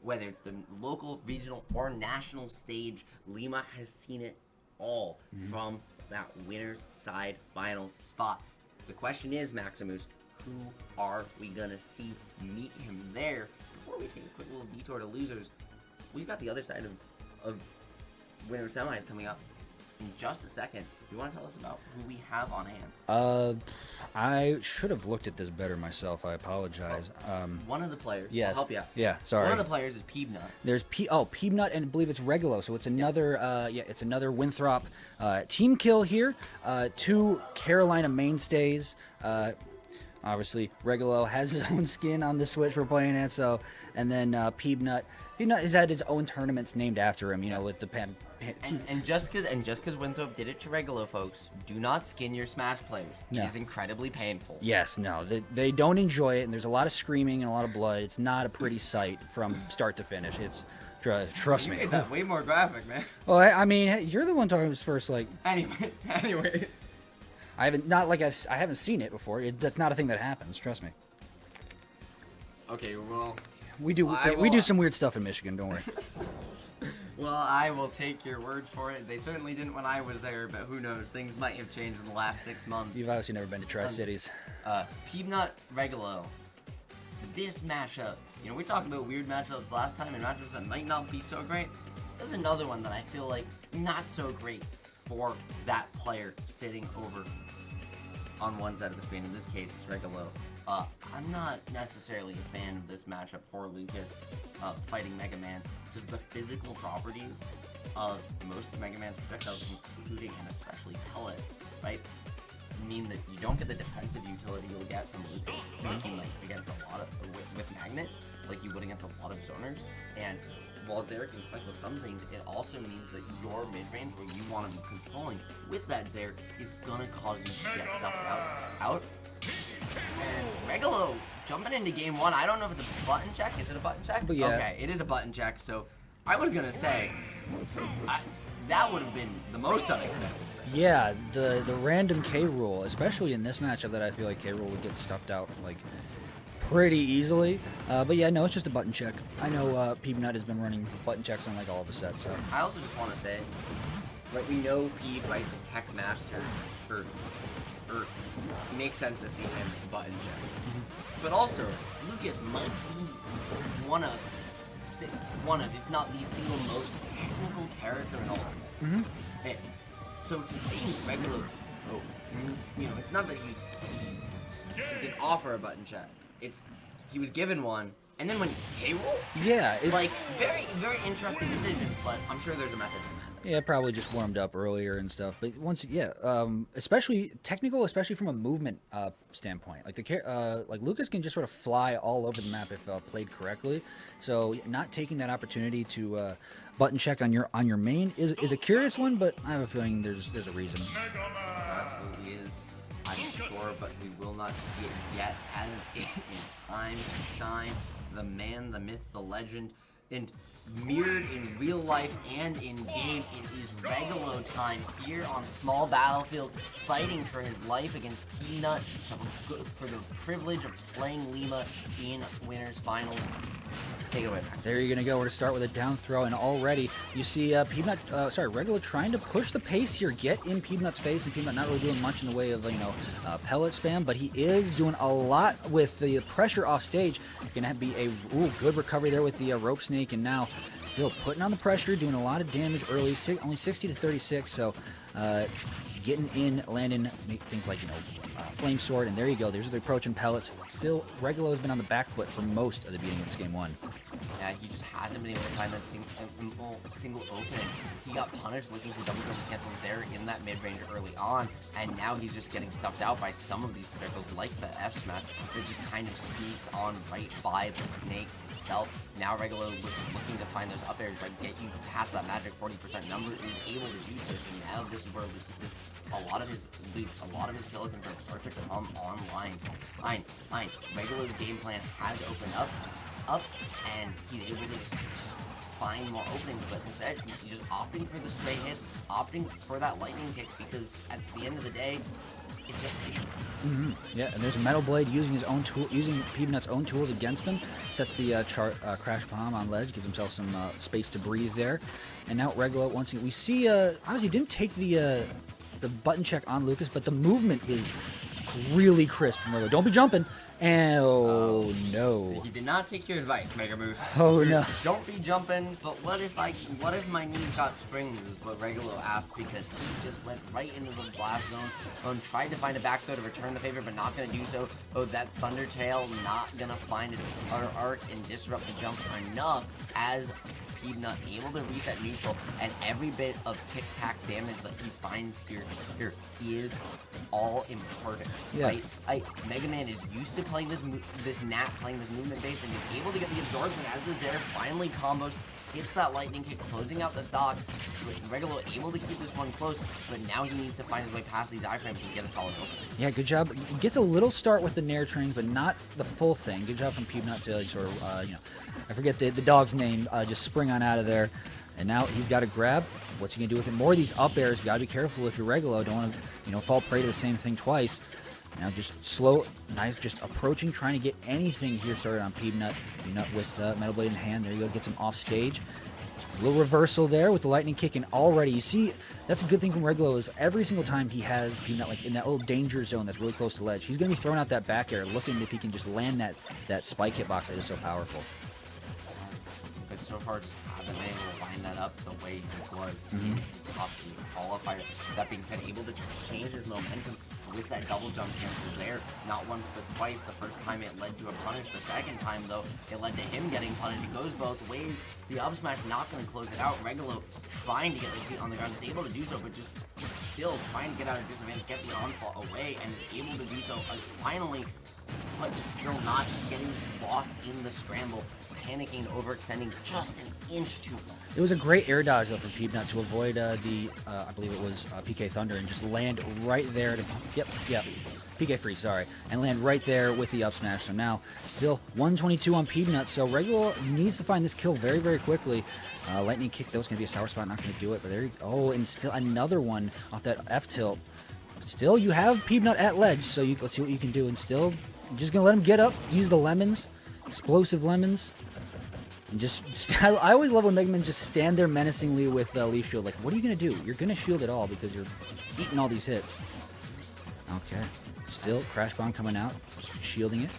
whether it's the local, regional, or national stage, Lima has seen it all from that winner's side finals spot. The question is, Maximus, who are we gonna see meet him there? Before we take a quick little detour to losers, we've got the other side of winner semis coming up in just a second. Do you want to tell us about who we have on hand? I should have looked at this better myself. I apologize. One of the players. Yes. I'll help you out. Yeah, sorry. One of the players is Peabnut. There's Peabnut, and I believe it's Regalo. So it's another, it's another Winthrop team kill here. Two Carolina mainstays. Obviously, Regalo has his own skin on the Switch we're playing it. So, and then Peabnut. Peabnut has had his own tournaments named after him. You know, with the And just because Winthrop did it to Regalo, folks, do not skin your Smash players. It is incredibly painful. Yes, no, they don't enjoy it, and there's a lot of screaming and a lot of blood. It's not a pretty sight from start to finish. It's trust me. You made that way more graphic, man. Well, I mean, you're the one talking this first. Like, anyway. I haven't seen it before. That's not a thing that happens. Trust me. Okay, well, we do some weird stuff in Michigan. Don't worry. Well, I will take your word for it. They certainly didn't when I was there, but who knows? Things might have changed in the last 6 months. You've obviously never been to Tri-Cities. Peabnut, Regalo. This matchup, you know, we talked about weird matchups last time and matchups that might not be so great. There's another one that I feel like not so great for that player sitting over on one side of the screen. In this case, it's Regalo. I'm not necessarily a fan of this matchup for Lucas fighting Mega Man. Just the physical properties of most of Mega Man's projectiles, including and especially Pellet, right, mean that you don't get the defensive utility you'll get from Lucas working like against a lot of with Magnet, like you would against a lot of zoners. And while Zaire can click with some things, it also means that your mid-range, where you want to be controlling with that Zaire, is gonna cause you to get stuff out. And Regalo jumping into game one. I don't know if it's a button check. Is it a button check? But yeah. Okay, it is a button check. So I was gonna say that would have been the most unexpected thing. Yeah, the random K rule, especially in this matchup, that I feel like K rule would get stuffed out like pretty easily. But yeah, no, it's just a button check. I know Peabnut has been running button checks on like all of his sets. So I also just want to say, right, we know Peab, right, the tech master, or it makes sense to see him button check. But also, Lucas might be one of, if not the single most technical character in Ultimate. And so to see Regalo, you know, it's not that he didn't offer a button check. It's he was given one, and then when K-roll, yeah, it's like very, very interesting decision. But I'm sure there's a method in that. Yeah, probably just warmed up earlier and stuff. But once, especially technical, especially from a movement standpoint. Like like Lucas can just sort of fly all over the map if played correctly. So not taking that opportunity to button check on your main is a curious one. But I have a feeling there's a reason. There absolutely is. I'm sure, but we will not see it yet. As it is time to shine, the man, the myth, the legend, and mirrored in real life and in game, it is Regalo time here on Small Battlefield, fighting for his life against Peabnut for the privilege of playing Lima in winners finals. Take it away, Max. There you're gonna go. We're gonna start with a down throw, and already you see Regalo trying to push the pace here, get in Peabnut's face, and Peabnut not really doing much in the way of pellet spam, but he is doing a lot with the pressure off stage. Gonna be a good recovery there with the rope snake, and now still putting on the pressure, doing a lot of damage early, only 60 to 36. So getting in, landing things like flame sword, and there you go. There's the approaching pellets. Still, Regalo has been on the back foot for most of the beginning of this game one. Yeah, he just hasn't been able to find that single opening. He got punished looking for double jump cancels there in that mid-range early on, and now he's just getting stuffed out by some of these projectiles like the F smash that just kind of sneaks on right by the snake itself. Now Regalo looking to find those up airs, right, get you past that magic 40% number, is able to do this, and now this is where a lot of his loops, a lot of his kill control start to come online. Regalo's game plan has opened up, and he's able to just find more openings, but instead he's just opting for the straight hits, opting for that lightning kick, because at the end of the day, it's just safe. Yeah, and there's a Metal Blade using his own tool, using Peabnut's own tools against him. Sets the Crash Bomb on ledge, gives himself some space to breathe there. And now Regalo, once again, we see, obviously didn't take the button check on Lucas, but the movement is really crisp from Regalo. Don't be jumping. And oh no. He did not take your advice, Mega Moose. Oh no. Don't be jumping, but what if my knee got springs is what Regalo asked, because he just went right into the blast zone, tried to find a back throw to return the favor, but not gonna do so. Oh, that Thunder Tail not gonna find its arc and disrupt the jump enough as Peabnut able to reset neutral, and every bit of tic-tac damage that he finds here is all important, right? Mega Man is used to playing this Nat, playing this movement base, and is able to get the absorption as the Zair finally combos, hits that lightning kick, closing out the stock. Regalo able to keep this one close, but now he needs to find his way past these iframes and get a solid open. Yeah, good job. He gets a little start with the Nair trains, but not the full thing. Good job from Peabnut to like, sort of, I forget the dog's name, just spring on out of there. And now he's got to grab. What's he going to do with it? More of these up airs. You got to be careful if you're Regalo. Don't want to, fall prey to the same thing twice. Now just slow, nice, just approaching, trying to get anything here started on Peabnut. Peabnut with Metal Blade in hand. There you go, gets him off stage. A little reversal there with the lightning kick, and already you see that's a good thing from Regalo is every single time he has Peabnut like in that little danger zone that's really close to ledge, he's going to be throwing out that back air, looking if he can just land that spike hitbox that is so powerful. But so far, just hasn't been able to line that up the way he was in his top two qualifier. That being said, able to change his momentum with that double jump chances there. Not once, but twice. The first time it led to a punish. The second time, though, it led to him getting punished. It goes both ways. The up smash not going to close it out. Regalo trying to get his feet on the ground is able to do so, but just still trying to get out of disadvantage, get the onslaught away, and is able to do so finally, but just still not getting lost in the scramble. Panicking, overextending just an inch too far. It was a great air dodge though from Peabnut to avoid I believe it was PK Thunder, and just land right there to PK Free, sorry, and land right there with the up smash. So now still 122 on Peabnut. So Regalo needs to find this kill very, very quickly. Lightning kick, that was going to be a sour spot, not going to do it. But there, and still another one off that F tilt. Still, you have Peabnut at ledge, so let's see what you can do. And still, you're just going to let him get up, use the lemons, explosive lemons. And I always love when Mega Man just stand there menacingly with Leaf Shield. Like, what are you going to do? You're going to shield it all because you're eating all these hits. Okay. Still, Crash Bomb coming out, just shielding it.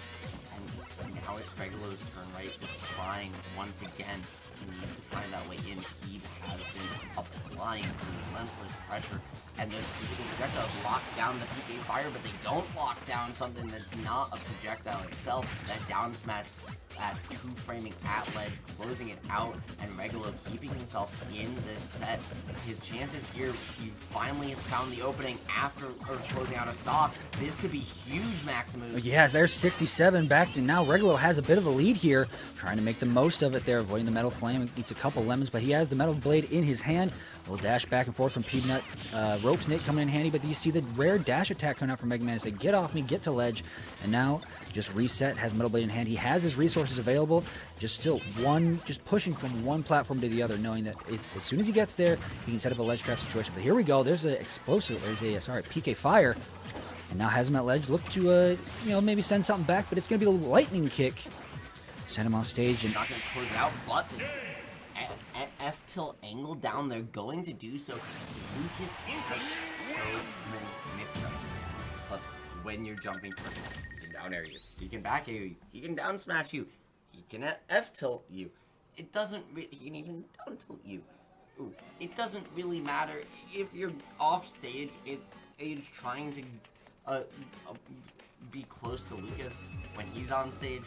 And now it's Regalo's turn, right? Just trying once again. He needs to find that way in. He has been applying relentless pressure. And those projectiles lock down the PK fire, but they don't lock down something that's not a projectile itself. That down smash at two framing at ledge, closing it out, and Regalo keeping himself in this set. His chances here, he finally has found the opening after closing out a stock. This could be huge, Maximus. Yes, there's 67 back to now. Regalo has a bit of a lead here, trying to make the most of it there, avoiding the Metal Flame. Eats a couple lemons, but he has the Metal Blade in his hand. A little dash back and forth from Peabnut. Rope Snake coming in handy, but you see the rare dash attack coming out from Mega Man to say, get off me, get to ledge. And now, just reset, has Metal Blade in hand. He has his resources available. Just pushing from one platform to the other, knowing that as soon as he gets there, he can set up a ledge trap situation. But here we go. There's PK Fire. And now has him at ledge. Look to, maybe send something back, but it's going to be a lightning kick. Send him off stage. And not going to close out, but F tilt angle down there, going to do so. Lucas has so many mix-ups. Look, when you're jumping towards him, he can down air you, he can back air you, he can down smash you, he can F tilt you. It doesn't really, he can even down tilt you. Ooh, it doesn't really matter if you're off stage. It's trying to be close to Lucas when he's on stage.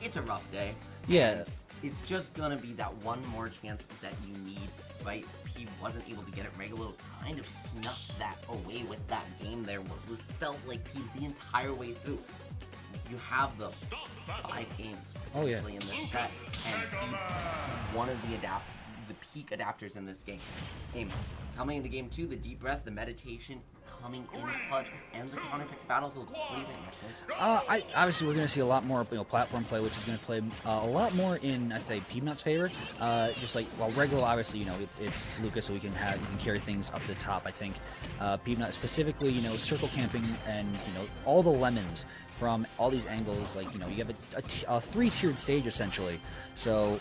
It's a rough day. Yeah. It's just gonna be that one more chance that you need, right? He wasn't able to get it. Regalo kind of snuffed that away with that game there. What felt like Peeps the entire way through. You have the 5 games in this set, and Peep, one of the peak adapters in this game. Coming into game 2, the deep breath, the meditation, coming in clutch and the counter pick battlefield. What do you think, Marcus? Obviously, we're going to see a lot more platform play, which is going to play a lot more in, I say, Peabnut's favor. Just like, well, Regalo, obviously, it's Lucas, so you can carry things up the top. I think Peabnut specifically, circle camping and all the lemons from all these angles. Like, you have a three-tiered stage essentially, so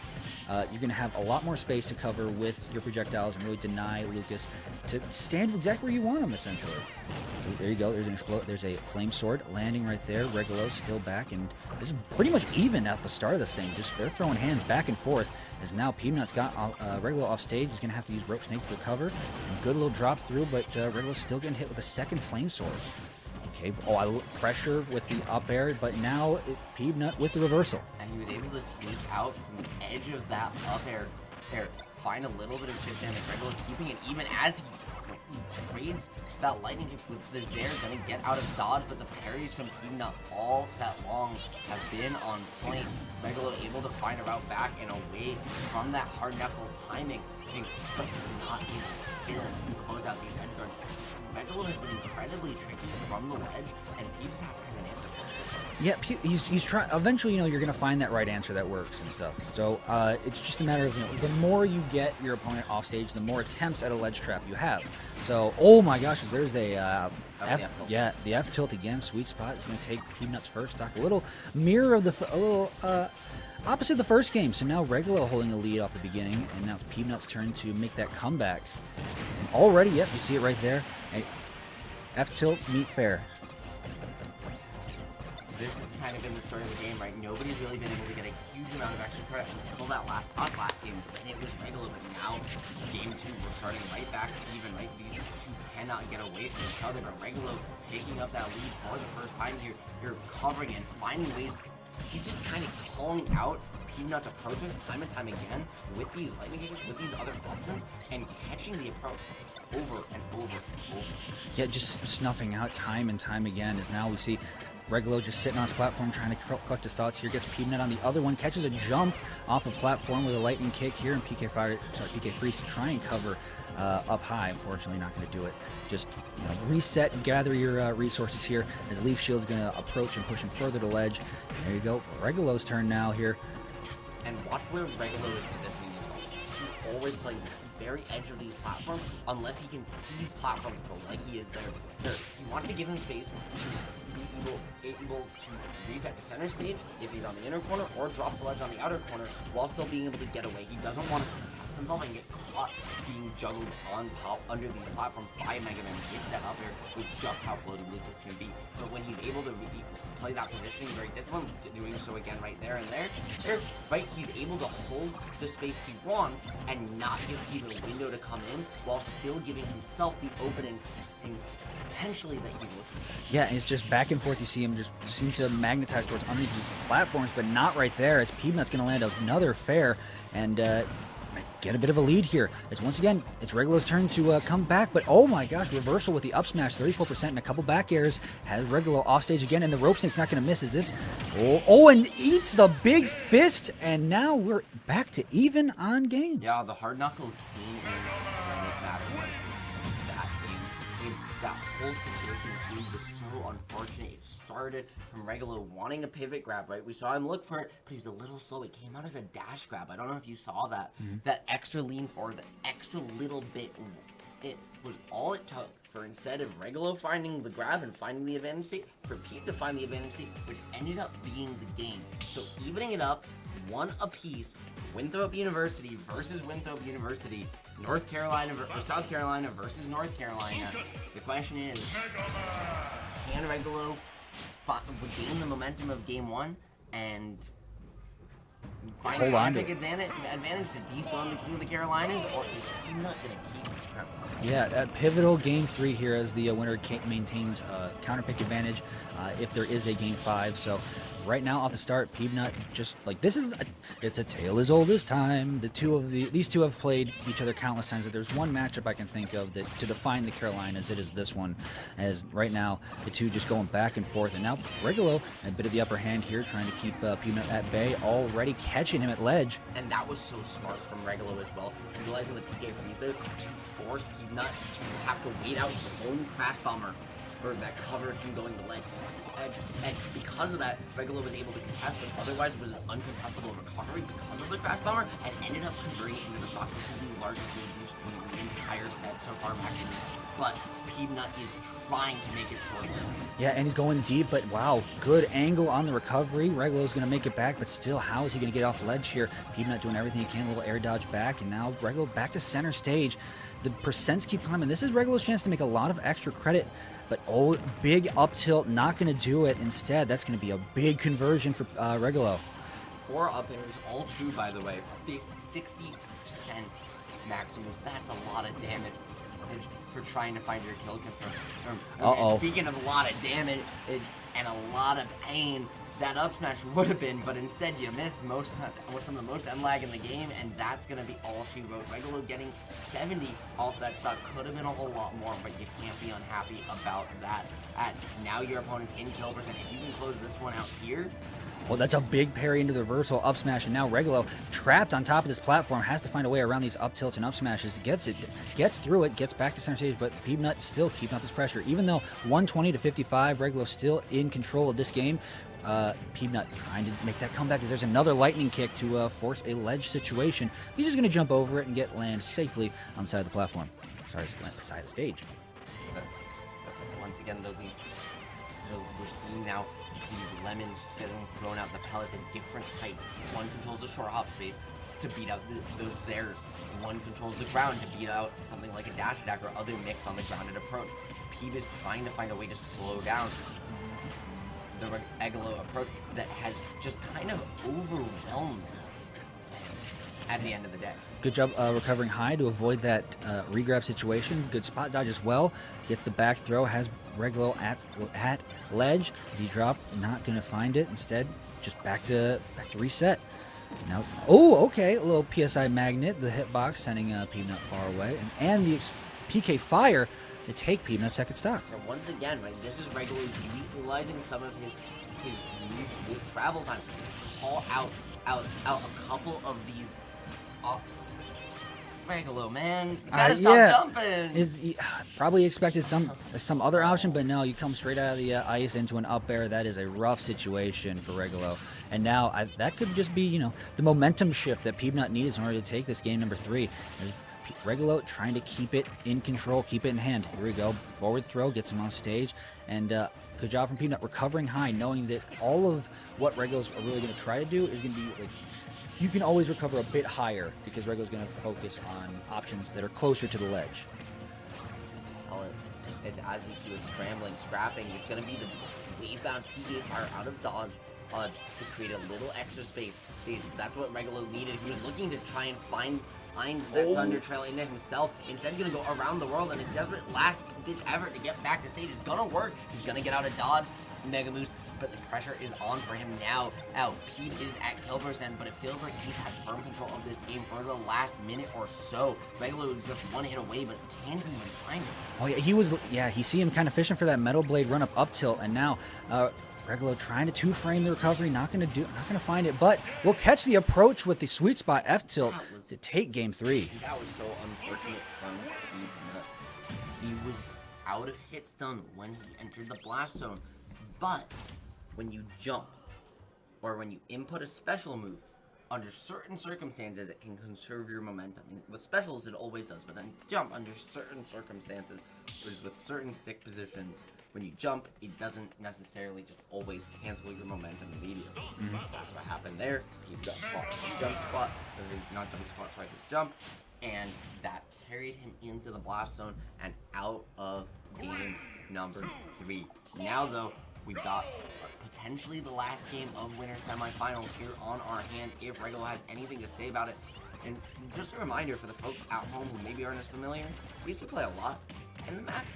you're going to have a lot more space to cover with your projectiles and really deny Lucas to stand exactly where you want him essentially. So there you go. There's a flame sword landing right there. Regalo's still back, and this is pretty much even at the start of this thing. Just they're throwing hands back and forth. As now Peabnut's got Regalo off stage. He's gonna have to use rope snake to recover. And good little drop through, but Regalo's still getting hit with a second flame sword. Okay. Oh, pressure with the up air, but now Peabnut with the reversal. And he was able to sneak out from the edge of that up air, find a little bit of chip damage. Regalo keeping it even as he trades that lightning kick with the Zair, gonna get out of dodge, but the parries from Peabnut all set long have been on point. Regalo able to find a route back and away from that hard knuckle timing, but just not able to still close out these edge guards. Regalo has been incredibly tricky from the ledge, and Peeps has to have an answer for it. Yeah, he's trying. Eventually, you're gonna find that right answer that works and stuff. So it's just a matter of the more you get your opponent off stage, the more attempts at a ledge trap you have. So, oh my gosh, there's a the F tilt again. Sweet spot is gonna take Peabnut's first stock. A little mirror of opposite the first game. So now Regalo holding a lead off the beginning, and now it's Peabnut's turn to make that comeback. And already, you see it right there. F tilt meet fair. This has kind of been the story of the game, right? Nobody's really been able to get a huge amount of extra credit until that last game, and it was Regalo. But now, game 2, we're starting right back even, right? These two cannot get away from each other, but Regalo taking up that lead for the first time here. You're covering and finding ways. He's just kind of calling out Peabnut's approaches time and time again with these lightning kicks, with these other options, and catching the approach over and over and over. Yeah, just snuffing out time and time again. As now we see Regalo just sitting on his platform trying to collect his thoughts here. Gets Peabnut on the other one, catches a jump off of platform with a lightning kick here, and PK Freeze to try and cover up high. Unfortunately, not going to do it. Just reset and gather your resources here as Leaf Shield's going to approach and push him further to ledge. There you go. Regalo's turn now here. And watch where Regalo is positioning himself. He always plays the very edge of these platforms unless he can seize platform control like he is there. He wants to give him space to be able to reset to center stage if he's on the inner corner, or drop the ledge on the outer corner while still being able to get away. He doesn't want to contest himself and get caught being juggled on top under these platforms by Mega Man. Get that up there with just how floaty Lucas can be. But when he's able to play that positioning very disciplined, doing so again right there and there, right, he's able to hold the space he wants and not give Steve a window to come in while still giving himself the openings potentially that he's looking for. Yeah, and it's just back and forth. You see him just seem to magnetize towards underneath the platforms, but not right there, as Peabnut's going to land another fair and get a bit of a lead here. Once again, it's Regalo's turn to come back, but oh my gosh, reversal with the up smash, 34% and a couple back airs. Has Regalo off stage again, and the rope snake's not going to miss. Is this? Oh, and eats the big fist, and now we're back to even on games. Yeah, the hard knuckle came in when it mattered. That whole situation was so unfortunate. It started from Regalo wanting a pivot grab, right? We saw him look for it, but he was a little slow. It came out as a dash grab. I don't know if you saw that. That extra lean forward, that extra little bit, it was all it took for, instead of Regalo finding the grab and finding the advantage state, for Pete to find the advantage state, which ended up being the game. So evening it up, one apiece, Winthrop University versus Winthrop University, North Carolina or South Carolina versus North Carolina. The question is, can Regalo gain the momentum of game 1 and find a epic advantage to dethrone the King of the Carolinas, or is he not going to keep his crown? Yeah, that pivotal game 3 here as the winner maintains counter pick advantage if there is a game 5. So right now off the start, Peabnut just like it's a tale as old as time. These two have played each other countless times. If there's one matchup I can think of that to define the Carolinas, it is this one. As right now the two just going back and forth, and now Regalo a bit of the upper hand here, trying to keep Peabnut at bay, already catching him at ledge. And that was so smart from Regalo as well, utilizing the PK freeze there to force Peabnut to have to wait out his own crash bomber, or that covered him going to ledge. And because of that, Regalo was able to contest what otherwise was an uncontestable recovery because of the crash bomber, and ended up converting it into the stock. This is the largest lead we've seen in the entire set so far, actually. But Peabnut is trying to make it short-lived. Yeah, and he's going deep, but wow, good angle on the recovery. Regalo's going to make it back, but still, how is he going to get off ledge here? Peabnut doing everything he can, a little air dodge back, and now Regalo back to center stage. The percents keep climbing. This is Regalo's chance to make a lot of extra credit, but big up tilt, not going to do it. Instead, that's going to be a big conversion for Regalo. 4 up airs, all true by the way, 60% maximums. That's a lot of damage for trying to find your kill confirm. Speaking of a lot of damage and a lot of pain, that up smash would have been, but instead you missed some of the most end lag in the game, and that's going to be all she wrote. Regalo getting 70 off that stock could have been a whole lot more, but you can't be unhappy about that. Now your opponent's in kill percent. If you can close this one out here, well, that's a big parry into the reversal, up smash, and now Regalo trapped on top of this platform, has to find a way around these up tilts and up smashes, gets through it, gets back to center stage, but Peabnut still keeping up this pressure. Even though 120 to 55, Regalo still in control of this game, Peabnut trying to make that comeback, because there's another lightning kick to force a ledge situation. He's just going to jump over it and get land safely on the side of the platform. Sorry, side of the stage. Once again, though, we're seeing now these lemons getting thrown out, the pellets at different heights. One controls the short hop space to beat out those Zers. One controls the ground to beat out something like a dash attack or other mix on the grounded approach. Peab is trying to find a way to slow down the Regalo approach that has just kind of overwhelmed at the end of the day. Good job recovering high to avoid that regrab situation. Good spot dodge as well. Gets the back throw, has Regalo at ledge. As he dropped, not going to find it. Instead, just back to reset. Now, okay, a little PSI magnet, the hitbox sending Peabnut far away, and the PK fire to take Peabnut second stock. And once again, right, this is Regalo utilizing some of his use with travel time to call out a couple of these. Regalo, man, you gotta stop jumping. Probably expected some other option, but no, you come straight out of the ice into an up air. That is a rough situation for Regalo. And now that could just be, the momentum shift that Peabnut needs in order to take this game number 3. As Regalo trying to keep it in control, keep it in hand. Here we go, forward throw, gets him on stage, and good job from Peabnut recovering high, knowing that all of what Regalo's really going to try to do is going to be like, you can always recover a bit higher because Regalo's going to focus on options that are closer to the ledge. Well, it's as you see it scrambling, scrapping, it's going to be the wave-bound PK fire out of dodge to create a little extra space. That's what Regalo needed. He was looking to try and find that Thunder Trail into himself. Instead, going to go around the world, and a desperate last-ditch effort to get back to stage is going to work. He's going to get out of dodge, Mega Boost, but the pressure is on for him now. Peab is at kill percent, but it feels like he's had firm control of this game for the last minute or so. Regalo is just one hit away, but can he even find it? Oh yeah, he see him kind of fishing for that Metal Blade run up tilt, and now Regalo trying to two-frame the recovery, not gonna find it, but will catch the approach with the sweet spot F tilt to take game 3. That was so unfortunate from Peabnut. He was out of hit stun when he entered the blast zone, but when you jump, or when you input a special move, under certain circumstances, it can conserve your momentum. With specials, it always does, but then jump under certain circumstances, with certain stick positions. When you jump, it doesn't necessarily just always cancel your momentum immediately. That's what happened there. He jump spot, his jump, and that carried him into the blast zone and out of game number 3. Now, though, we've got potentially the last game of winter semifinals here on our hand if Regalo has anything to say about it. And just a reminder for the folks at home who maybe aren't as familiar, we used to play a lot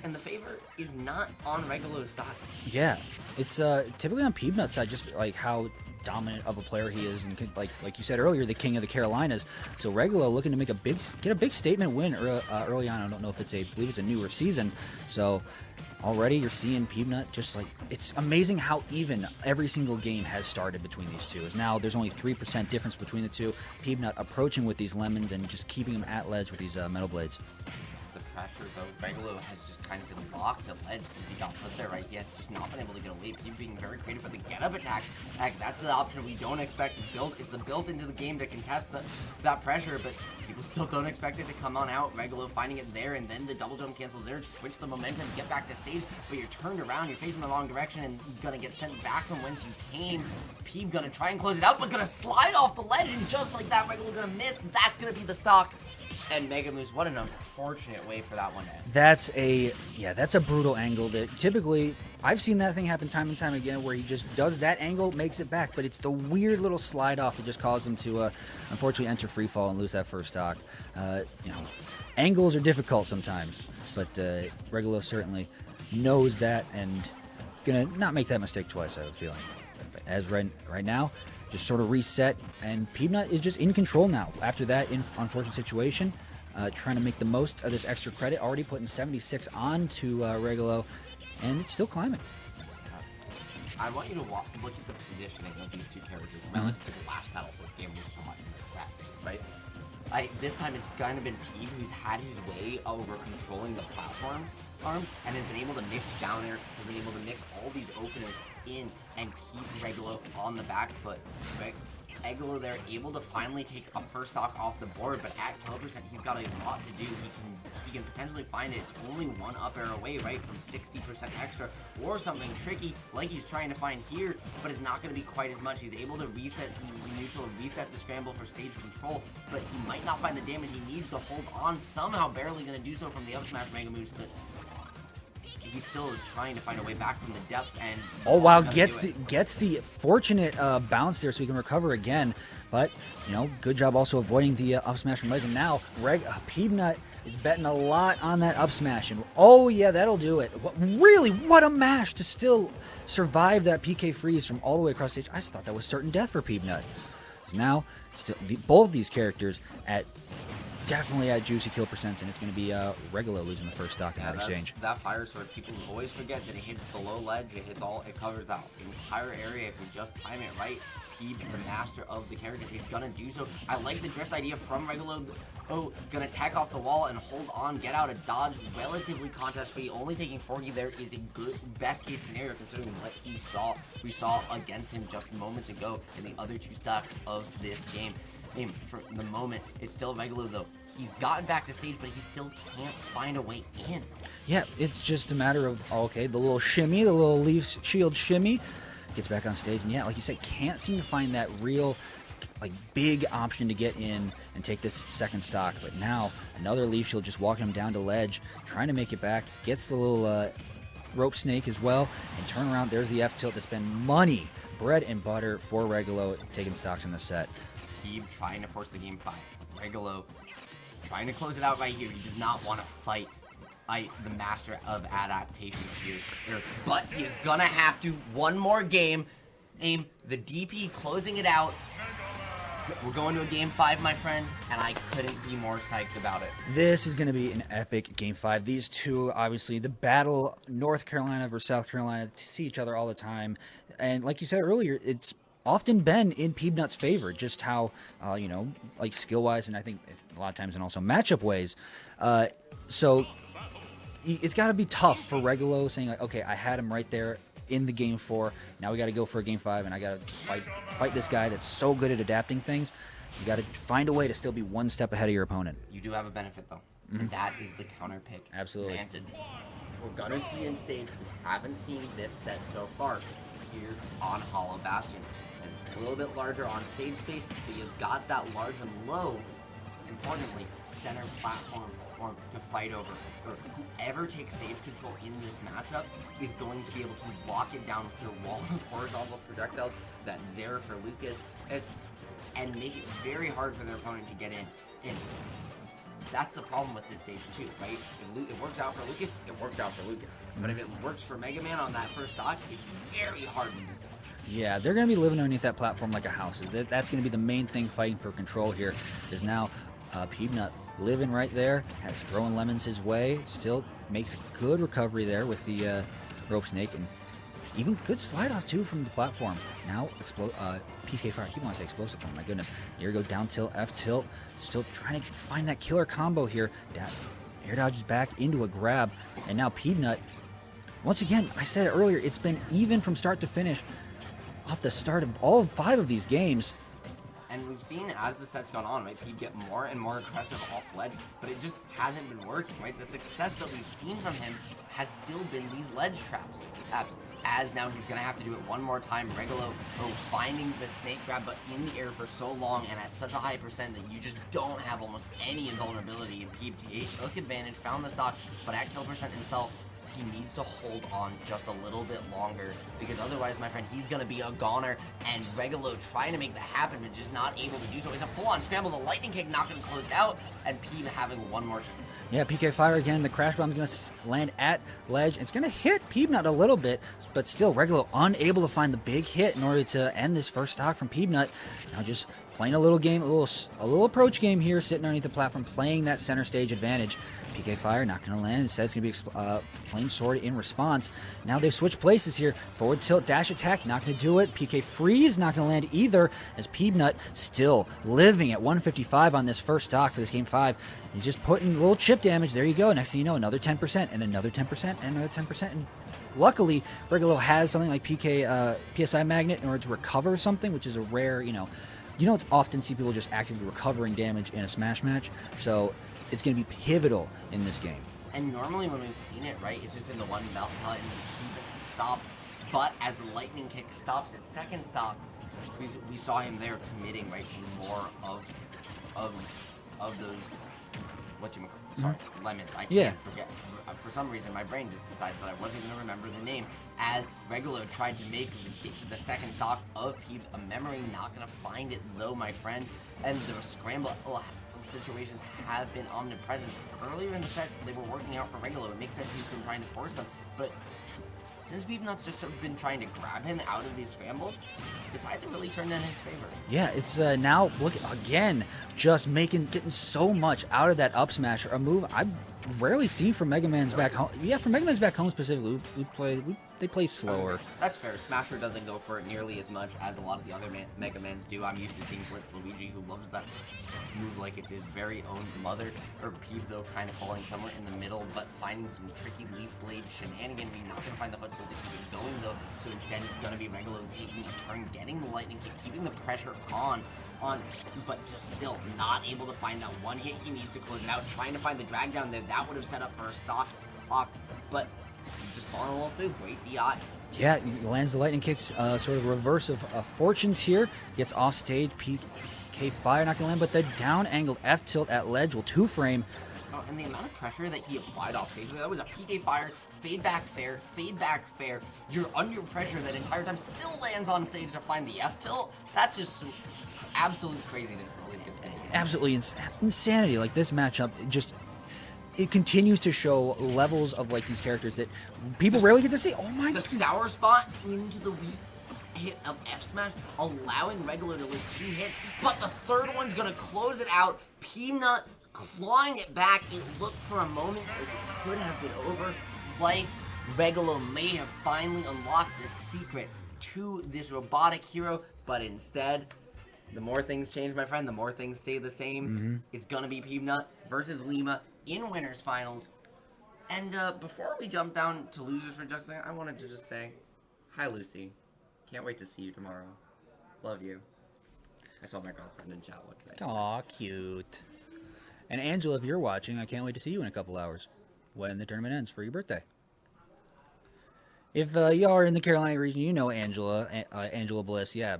And the favor is not on Regalo's side. Yeah, it's typically on Peabnut's side, just like how dominant of a player he is, and like you said earlier, the king of the Carolinas. So Regalo looking to get a big statement win early on. I don't know if I believe it's a newer season. So already you're seeing Peabnut just like, it's amazing how even every single game has started between these two. As now there's only 3% difference between the two. Peabnut approaching with these lemons and just keeping them at ledge with these metal blades. The pressure, though, Regalo has just kind of been locked at ledge since he got put there, right? He has just not been able to get away. He's being very creative, but the get-up attack, that's the option we don't expect. It's the built into the game to contest that pressure, but people still don't expect it to come on out. Regalo finding it there, and then the double jump cancels there, switch the momentum, get back to stage, but you're turned around, you're facing the wrong direction, and gonna get sent back from whence you came. Peeb gonna try and close it out, but gonna slide off the ledge, and just like that, Regalo gonna miss. That's gonna be the stock. And Mega Moose, what an unfortunate way for that one to end. That's a brutal angle that typically I've seen that thing happen time and time again, where he just does that angle, makes it back, but it's the weird little slide off that just caused him to unfortunately enter free fall and lose that first stock. Angles are difficult sometimes, but Regalo certainly knows that and gonna not make that mistake twice, I have a feeling. But as right now, just sort of reset, and Peabnut is just in control now. After that unfortunate situation, trying to make the most of this extra credit, already putting 76 on to Regalo, and it's still climbing. I want you to look at the positioning of these two characters relative to the last battle for game we saw in the set, right? This time it's kind of been Peeb who's had his way over controlling the platforms arms and has been able to mix down air, has been able to mix all these openers in and keep Regalo on the back foot. Regalo there able to finally take a first stock off the board, but at 12% he's got a lot to do. He can potentially find it. It's only one up air away, right, from 60% extra or something tricky like he's trying to find here, but it's not going to be quite as much. He's able to reset the neutral, reset the scramble for stage control, but he might not find the damage he needs to hold on. Somehow barely going to do so from the up smash Mega Moose, but he still is trying to find a way back from the depths, and oh wow, gets the fortunate bounce there so he can recover again. But good job also avoiding the up smash from Legend. Now Peabnut is betting a lot on that up smash, and oh yeah, that'll do it. What a mash to still survive that PK freeze from all the way across stage. I just thought that was certain death for Peabnut. So now both these characters definitely at juicy kill percents, and it's going to be Regalo losing the first stock in that exchange. That fire sword, people always forget that it hits below ledge, it covers that entire area if you just time it right. Peeb, the master of the characters, he's gonna do so. I like the drift idea from Regalo. Oh, gonna tack off the wall and hold on, get out a dodge, relatively contest free. Only taking 40 there is a good best case scenario considering what we saw against him just moments ago in the other two stocks of this game. For the moment, it's still Regalo though. He's gotten back to stage, but he still can't find a way in. Yeah, it's just a matter of, okay, the little shimmy, the little leaf shield shimmy, gets back on stage, and yeah, like you said, can't seem to find that real, big option to get in and take this second stock. But now, another leaf shield just walking him down to ledge, trying to make it back, gets the little rope snake as well, and turn around, there's the F tilt that's been money, bread and butter for Regalo, taking stocks in the set. Peeb trying to force the game 5. Regalo trying to close it out right here. He does not want to fight the master of adaptation here. But he is going to have to. One more game. The DP closing it out. We're going to a game 5, my friend, and I couldn't be more psyched about it. This is going to be an epic game 5. These two, obviously, the battle, North Carolina versus South Carolina, to see each other all the time. And like you said earlier, it's often been in Peabnut's favor, just how, skill-wise, and I think a lot of times and also matchup ways. So it's got to be tough for Regalo saying, okay, I had him right there in the game 4. Now we got to go for a game 5, and I got to fight this guy that's so good at adapting things. You got to find a way to still be one step ahead of your opponent. You do have a benefit, though, and that is the counter pick. Absolutely. Granted, we're going to see in stage, we haven't seen this set so far here on Hollow Bastion. A little bit larger on stage space, but you've got that large and low, importantly, center platform to fight over. Whoever takes stage control in this matchup is going to be able to lock it down with their wall of horizontal projectiles, that Zera for Lucas, and make it very hard for their opponent to get in. that's the problem with this stage too, right? If it works out for Lucas, it works out for Lucas. But if it works for Mega Man on that first stock, it's very hard to stop. Yeah, they're going to be living underneath that platform like a house. That's going to be the main thing fighting for control here, is now Peabnut living right there, has throwing lemons his way, still makes a good recovery there with the rope snake, and even good slide off too from the platform. Now, PK Fire, I keep wanting to say explosive form, my goodness. Here we go, down tilt, F tilt, still trying to find that killer combo here. Air dodges back into a grab, and now Peabnut, once again, I said it earlier, it's been even from start to finish off the start of all 5 of these games. And we've seen as the set's gone on, right, Pete get more and more aggressive off ledge, but it just hasn't been working, right? The success that we've seen from him has still been these ledge traps. As now he's going to have to do it one more time. Regalo finding the snake grab, but in the air for so long and at such a high percent that you just don't have almost any invulnerability. And Peeb took advantage, found the stock, but at kill percent himself, he needs to hold on just a little bit longer, because otherwise, my friend, he's going to be a goner, and Regalo trying to make that happen, but just not able to do so. It's a full-on scramble. The lightning kick not going to close it out, and Peeb having one more chance. Yeah, PK Fire again. The crash bomb's going to land at ledge. It's going to hit Peabnut a little bit, but still, Regalo unable to find the big hit in order to end this first stock from Peabnut. Now just playing a little game, a little approach game here, sitting underneath the platform, playing that center stage advantage. PK Fire not going to land. Instead, it's going to be Flame Sword in response. Now they've switched places here. Forward tilt, dash attack, not going to do it. PK Freeze not going to land either, as Peabnut still living at 155 on this first stock for this game 5. He's just putting a little chip damage. There you go. Next thing you know, another 10% and another 10% and another 10%. And luckily, Regalo has something like PSI Magnet in order to recover something, which is a rare, you don't often see people just actively recovering damage in a Smash match. So it's going to be pivotal in this game. And normally when we've seen it, right, it's just been the one melt pellet and the stop. But as the lightning kick stops his second stop, we saw him there committing, right, to more of those, lemons. I can't forget. For some reason, my brain just decided that I wasn't going to remember the name, as Regalo tried to make the second stock of Peebs a memory. Not going to find it, though, my friend. And the scramble situations have been omnipresent. Earlier in the set, they were working out for Regalo. It makes sense he's been trying to force them, but since Peabnut's just sort of been trying to grab him out of these scrambles, the tides have really turned in his favor. Yeah, it's now, look, again, just getting so much out of that up smash, a move I've rarely seen from Mega Man's back home. Yeah, from Mega Man's back home specifically, they play slower. That's fair. Smasher doesn't go for it nearly as much as a lot of the other Mega Mans do. I'm used to seeing Blitz Luigi, who loves that move like it's his very own mother. Or Peeb, though, kind of falling somewhere in the middle, but finding some tricky leaf blade shenanigans. We're not going to find the footstool to keep it going, though. So instead, it's going to be Regalo taking a turn, getting the lightning kick, keeping the pressure on, but just still not able to find that one hit he needs to close it out. Trying to find the drag down there, that would have set up for a stock off, but just falling a little through. Great DI. Yeah, he lands the lightning kicks, sort of reverse of fortunes here. Gets off stage. PK Fire not gonna land, but the down angled F tilt at ledge will 2-frame. Oh, and the amount of pressure that he applied off stage, that was a PK Fire, fade back fair, fade back fair. You're under pressure that entire time, still lands on stage to find the F tilt. That's just absolute craziness that Lucas did. Absolutely insanity. Like, this matchup, it continues to show levels of, like, these characters that people rarely get to see. Oh my god. The sour spot into the weak hit of F smash, allowing Regalo to live 2 hits, but the third one's gonna close it out. Peabnut clawing it back. It looked for a moment like it could have been over, like Regalo may have finally unlocked the secret to this robotic hero, but instead, the more things change, my friend, the more things stay the same. It's gonna be Peabnut versus Lima in winners finals. And before we jump down to losers for just a second, I wanted to just say, hi Lucy. Can't wait to see you tomorrow. Love you. I saw my girlfriend in chat. What did I say? Aw, cute. And Angela, if you're watching, I can't wait to see you in a couple hours when the tournament ends for your birthday. If y'all are in the Carolina region, you know Angela, Angela Bliss. Yeah,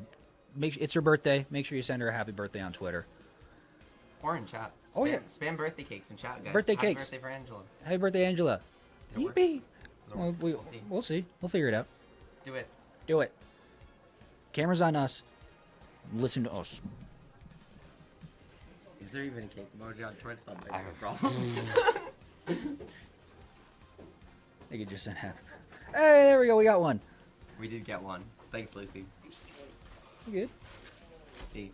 it's her birthday. Make sure you send her a happy birthday on Twitter. Or in chat. Spam birthday cakes in chat, guys. Birthday Happy cakes. Birthday for Angela. Happy birthday, Angela. Yippee. Well, We'll see. We'll figure it out. Do it. Do it. Camera's on us. Listen to us. Is there even a cake emoji on Twitch? That might be a problem. I could just send happy. Hey, there we go. We got one. We did get one. Thanks, Lucy. You good? Hey.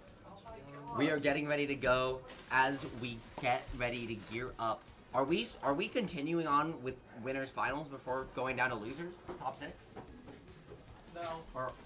We are getting ready to go as we get ready to gear up. Are we continuing on with winners finals before going down to losers? Top 6? No. Or